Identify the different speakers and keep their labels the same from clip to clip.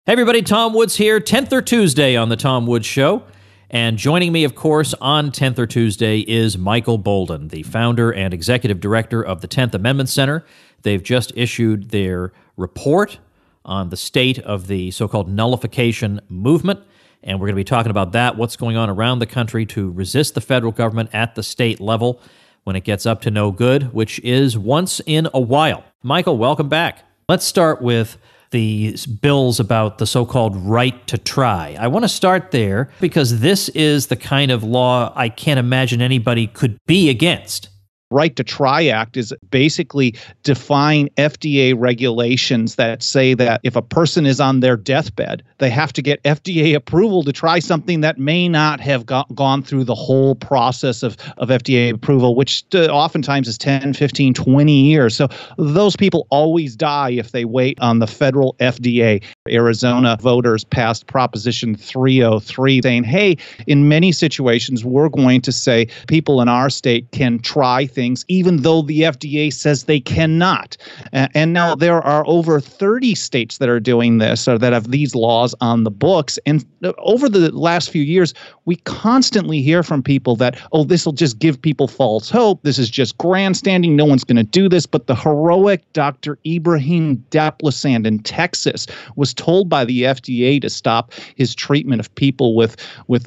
Speaker 1: Hey everybody, Tom Woods here, 10th or Tuesday on the Tom Woods Show. And joining me, of course, on 10th or Tuesday is Michael Boldin, the founder and executive director of the 10th Amendment Center. They've just issued their report on the state of the so-called nullification movement. And we're going to be talking about that, what's going on around the country to resist the federal government at the state level when it gets up to no good, which is once in a while. Michael, welcome back. Let's start with the bills about the so-called right to try. I want to start there because this is the kind of law I can't imagine anybody could be against.
Speaker 2: Right to Try Act is basically define FDA regulations that say that if a person is on their deathbed, they have to get FDA approval to try something that may not have gone through the whole process of FDA approval, which oftentimes is 10, 15, 20 years. So those people always die if they wait on the federal FDA. Arizona voters passed Proposition 303 saying, hey, in many situations, we're going to say people in our state can try things even though the FDA says they cannot. And now there are over 30 states that are doing this or that have these laws on the books. And over the last few years, we constantly hear from people that, oh, this will just give people false hope. This is just grandstanding. No one's going to do this. But the heroic Dr. Ibrahim Daplasand in Texas was told by the FDA to stop his treatment of people with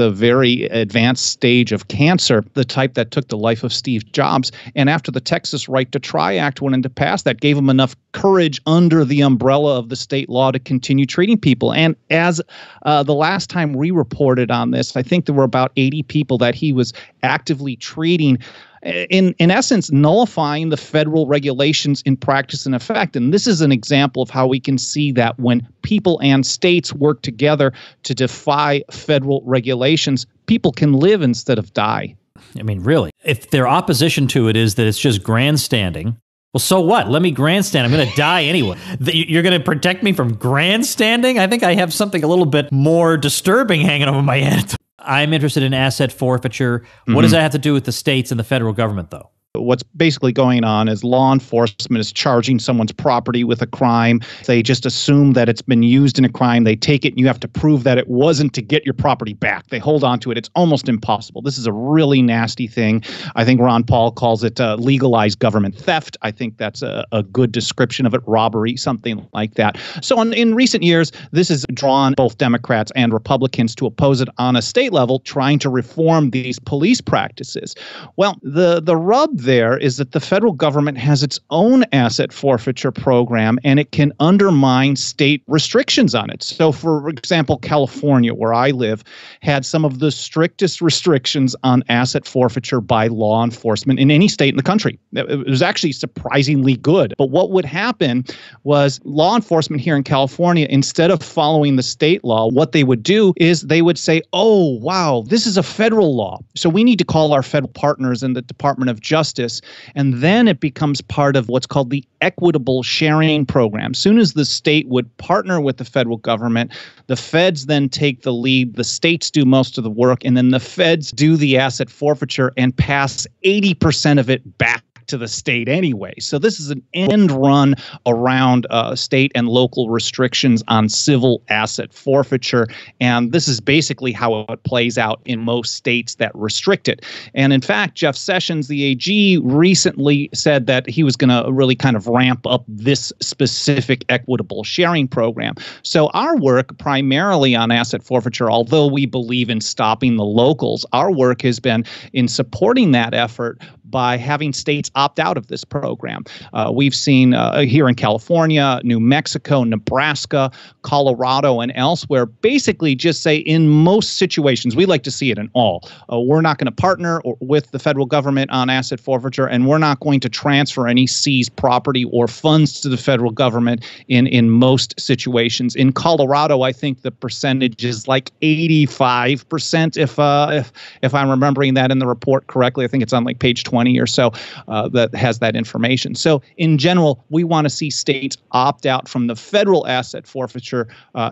Speaker 2: a very advanced stage of cancer, the type that took the life of Steve Jobs. And after the Texas Right to Try Act went into pass, that gave him enough courage under the umbrella of the state law to continue treating people. And as the last time we reported on this, I think there were about 80 people that he was actively treating, in essence, nullifying the federal regulations in practice and effect. And this is an example of how we can see that when people and states work together to defy federal regulations, people can live instead of die.
Speaker 1: I mean, really, if their opposition to it is that it's just grandstanding, well, so what? Let me grandstand. I'm going to die anyway. You're going to protect me from grandstanding? I think I have something a little bit more disturbing hanging over my head. I'm interested in asset forfeiture. What does that have to do with the states and the federal government, though?
Speaker 2: What's basically going on is law enforcement is charging someone's property with a crime. They just assume that it's been used in a crime. They take it and you have to prove that it wasn't to get your property back. They hold on to it. It's almost impossible. This is a really nasty thing. I think Ron Paul calls it legalized government theft. I think that's a good description of it, robbery, something like that. So in recent years, this has drawn both Democrats and Republicans to oppose it on a state level, trying to reform these police practices. Well, the rub there is that the federal government has its own asset forfeiture program and it can undermine state restrictions on it. So, for example, California, where I live, had some of the strictest restrictions on asset forfeiture by law enforcement in any state in the country. It was actually surprisingly good. But what would happen was law enforcement here in California, instead of following the state law, what they would do is they would say, oh, wow, this is a federal law. So we need to call our federal partners in the Department of Justice. And then it becomes part of what's called the equitable sharing program. Soon as the state would partner with the federal government, the feds then take the lead, the states do most of the work, and then the feds do the asset forfeiture and pass 80% of it back to the state anyway. So this is an end run around state and local restrictions on civil asset forfeiture. And this is basically how it plays out in most states that restrict it. And in fact, Jeff Sessions, the AG, recently said that he was going to really kind of ramp up this specific equitable sharing program. So our work primarily on asset forfeiture, although we believe in stopping the locals, our work has been in supporting that effort by having states opt out of this program. We've seen here in California, New Mexico, Nebraska, Colorado, and elsewhere basically just say in most situations, we like to see it in all, we're not going to partner with the federal government on asset forfeiture, and we're not going to transfer any seized property or funds to the federal government in most situations. In Colorado, I think the percentage is like 85%, if I'm remembering that in the report correctly. I think it's on like page 20 or so that has that information. So in general, we want to see states opt out from the federal asset forfeiture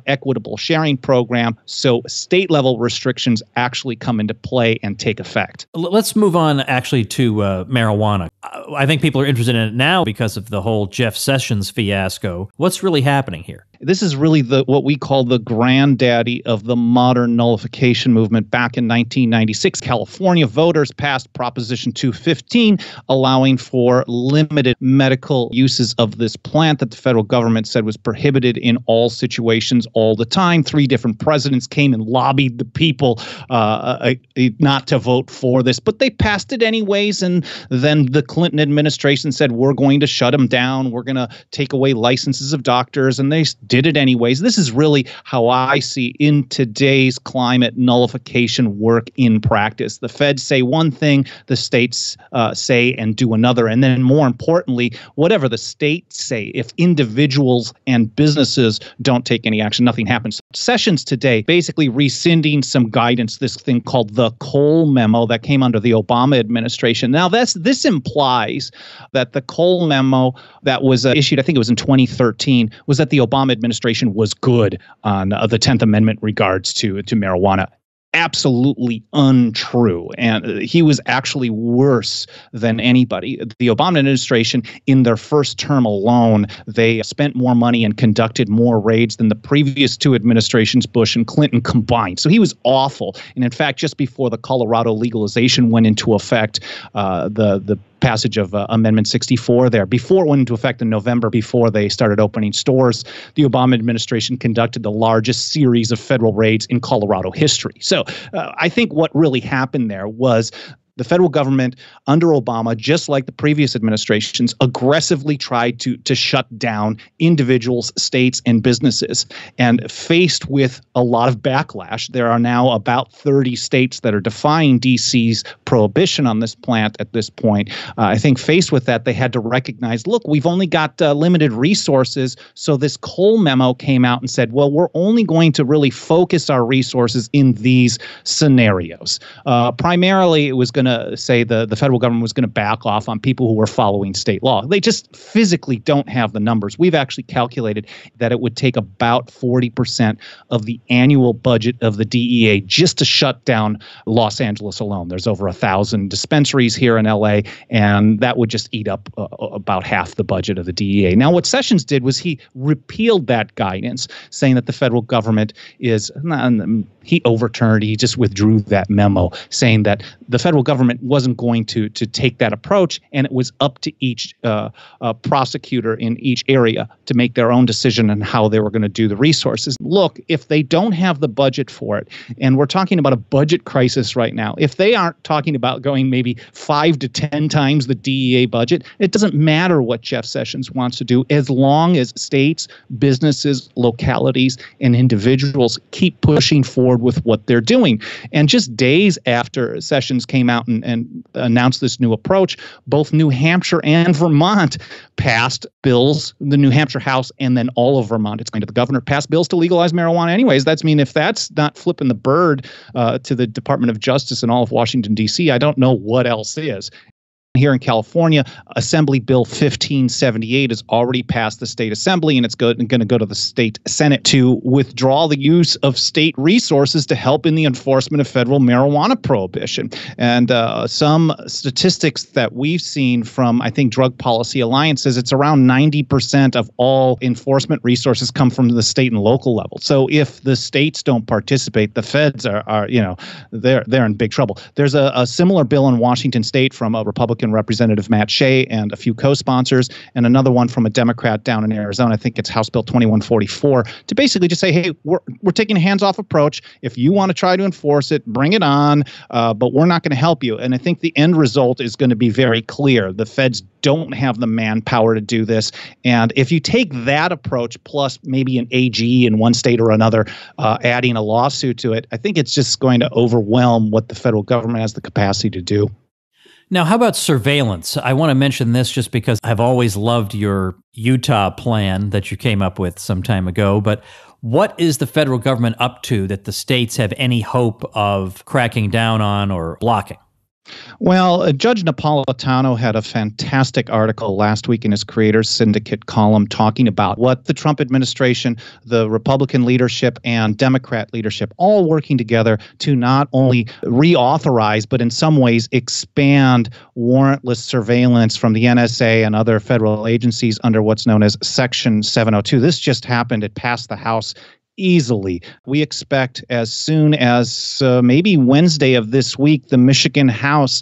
Speaker 2: equitable sharing program so state level restrictions actually come into play and take effect.
Speaker 1: Let's move on actually to marijuana. I think people are interested in it now because of the whole Jeff Sessions fiasco. What's really happening here?
Speaker 2: This is really what we call the granddaddy of the modern nullification movement. Back in 1996, California voters passed Proposition 215, allowing for limited medical uses of this plant that the federal government said was prohibited in all situations all the time. 3 different presidents came and lobbied the people not to vote for this, but they passed it anyways. And then the Clinton administration said, we're going to shut them down. We're going to take away licenses of doctors. And they did it anyways. This is really how I see in today's climate nullification work in practice. The feds say one thing, the states say and do another. And then more importantly, whatever the states say, if individuals and businesses don't take any action, nothing happens. Sessions today basically rescinding some guidance, this thing called the Cole memo that came under the Obama administration. Now, this implies that the Cole memo that was issued, I think it was in 2013, was that the Obama administration was good on the 10th Amendment regards to marijuana. Absolutely untrue. And he was actually worse than anybody. The Obama administration, in their first term alone, they spent more money and conducted more raids than the previous 2 administrations, Bush and Clinton combined. So he was awful. And in fact, just before the Colorado legalization went into effect, the passage of Amendment 64 there, before it went into effect in November, before they started opening stores, the Obama administration conducted the largest series of federal raids in Colorado history. So I think what really happened there was the federal government under Obama, just like the previous administrations, aggressively tried to shut down individuals, states, and businesses. And faced with a lot of backlash, there are now about 30 states that are defying D.C.'s prohibition on this plant at this point. I think faced with that, they had to recognize, look, we've only got limited resources. So this Cole memo came out and said, well, we're only going to really focus our resources in these scenarios. Primarily, it was going to say the federal government was going to back off on people who were following state law. They just physically don't have the numbers. We've actually calculated that it would take about 40% of the annual budget of the DEA just to shut down Los Angeles alone. There's over 1,000 dispensaries here in LA, and that would just eat up about half the budget of the DEA. Now, what Sessions did was he repealed that guidance, saying that the federal government he just withdrew that memo, saying that the federal government wasn't going to take that approach, and it was up to each prosecutor in each area to make their own decision on how they were going to do the resources. Look, if they don't have the budget for it, and we're talking about a budget crisis right now, if they aren't talking about going maybe 5 to 10 times the DEA budget, it doesn't matter what Jeff Sessions wants to do as long as states, businesses, localities, and individuals keep pushing forward with what they're doing. And just days after Sessions came out and announced this new approach, both New Hampshire and Vermont passed bills, the New Hampshire House and then all of Vermont. It's going to the governor, passed bills to legalize marijuana anyways. That's if that's not flipping the bird to the Department of Justice and all of Washington, D.C., I don't know what else is. Here in California, Assembly Bill 1578 has already passed the state assembly, and it's going to go to the state Senate to withdraw the use of state resources to help in the enforcement of federal marijuana prohibition. And some statistics that we've seen from, I think, Drug Policy Alliance says it's around 90% of all enforcement resources come from the state and local level. So if the states don't participate, the feds are they're in big trouble. There's a similar bill in Washington State from a Republican Representative Matt Shea and a few co-sponsors, and another one from a Democrat down in Arizona. I think it's House Bill 2144, to basically just say, hey, we're taking a hands-off approach. If you want to try to enforce it, bring it on, but we're not going to help you. And I think the end result is going to be very clear. The feds don't have the manpower to do this. And if you take that approach plus maybe an AG in one state or another, adding a lawsuit to it, I think it's just going to overwhelm what the federal government has the capacity to do.
Speaker 1: Now, how about surveillance? I want to mention this just because I've always loved your Utah plan that you came up with some time ago. But what is the federal government up to that the states have any hope of cracking down on or blocking?
Speaker 2: Well, Judge Napolitano had a fantastic article last week in his Creators Syndicate column talking about what the Trump administration, the Republican leadership, and Democrat leadership all working together to not only reauthorize, but in some ways expand warrantless surveillance from the NSA and other federal agencies under what's known as Section 702. This just happened. It passed the House easily. We expect as soon as maybe Wednesday of this week, the Michigan House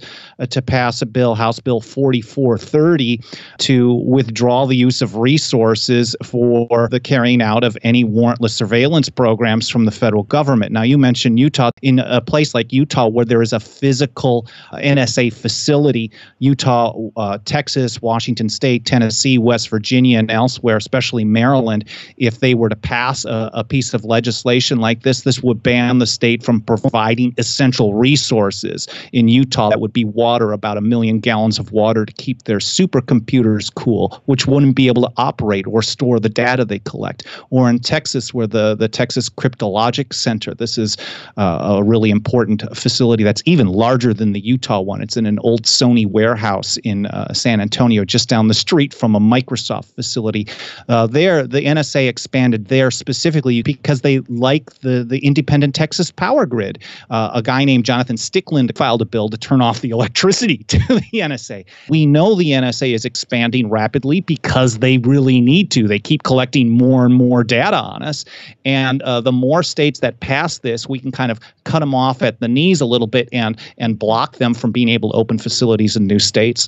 Speaker 2: to pass a bill, House Bill 4430, to withdraw the use of resources for the carrying out of any warrantless surveillance programs from the federal government. Now, you mentioned Utah. In a place like Utah, where there is a physical NSA facility, Utah, Texas, Washington State, Tennessee, West Virginia, and elsewhere, especially Maryland, if they were to pass a piece of legislation like this would ban the state from providing essential resources. In Utah, that would be water, about 1 million gallons of water to keep their supercomputers cool, which wouldn't be able to operate or store the data they collect. Or in Texas, where the Texas Cryptologic Center, this is a really important facility that's even larger than the Utah one. It's in an old Sony warehouse in San Antonio, just down the street from a Microsoft facility. There, the NSA expanded there specifically because they like the independent Texas power grid. A guy named Jonathan Stickland filed a bill to turn off the electricity to the NSA. We know the NSA is expanding rapidly because they really need to. They keep collecting more and more data on us. And the more states that pass this, we can kind of cut them off at the knees a little bit and block them from being able to open facilities in new states.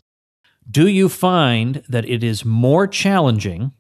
Speaker 1: Do you find that it is more challenging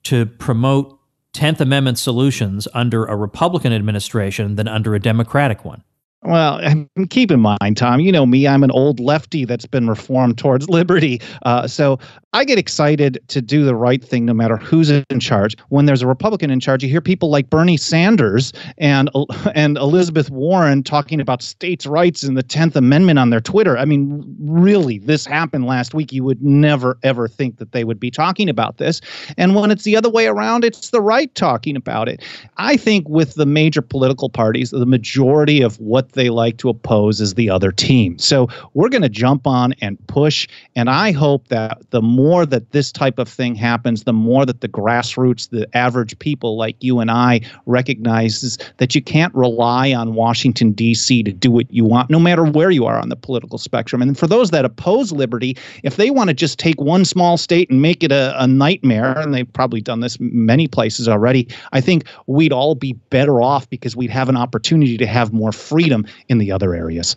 Speaker 1: to promote 10th Amendment solutions under a Republican administration than under a Democratic one?
Speaker 2: Well, keep in mind, Tom, you know me, I'm an old lefty that's been reformed towards liberty. So I get excited to do the right thing no matter who's in charge. When there's a Republican in charge, you hear people like Bernie Sanders and Elizabeth Warren talking about states' rights and the 10th Amendment on their Twitter. I mean, really, this happened last week. You would never, ever think that they would be talking about this. And when it's the other way around, it's the right talking about it. I think with the major political parties, the majority of what they like to oppose is the other team. So we're going to jump on and push. And I hope that the more that this type of thing happens, the more that the grassroots, the average people like you and I recognizes that you can't rely on Washington, D.C. to do what you want, no matter where you are on the political spectrum. And for those that oppose liberty, if they want to just take one small state and make it a nightmare, and they've probably done this many places already, I think we'd all be better off because we'd have an opportunity to have more freedom in the other areas.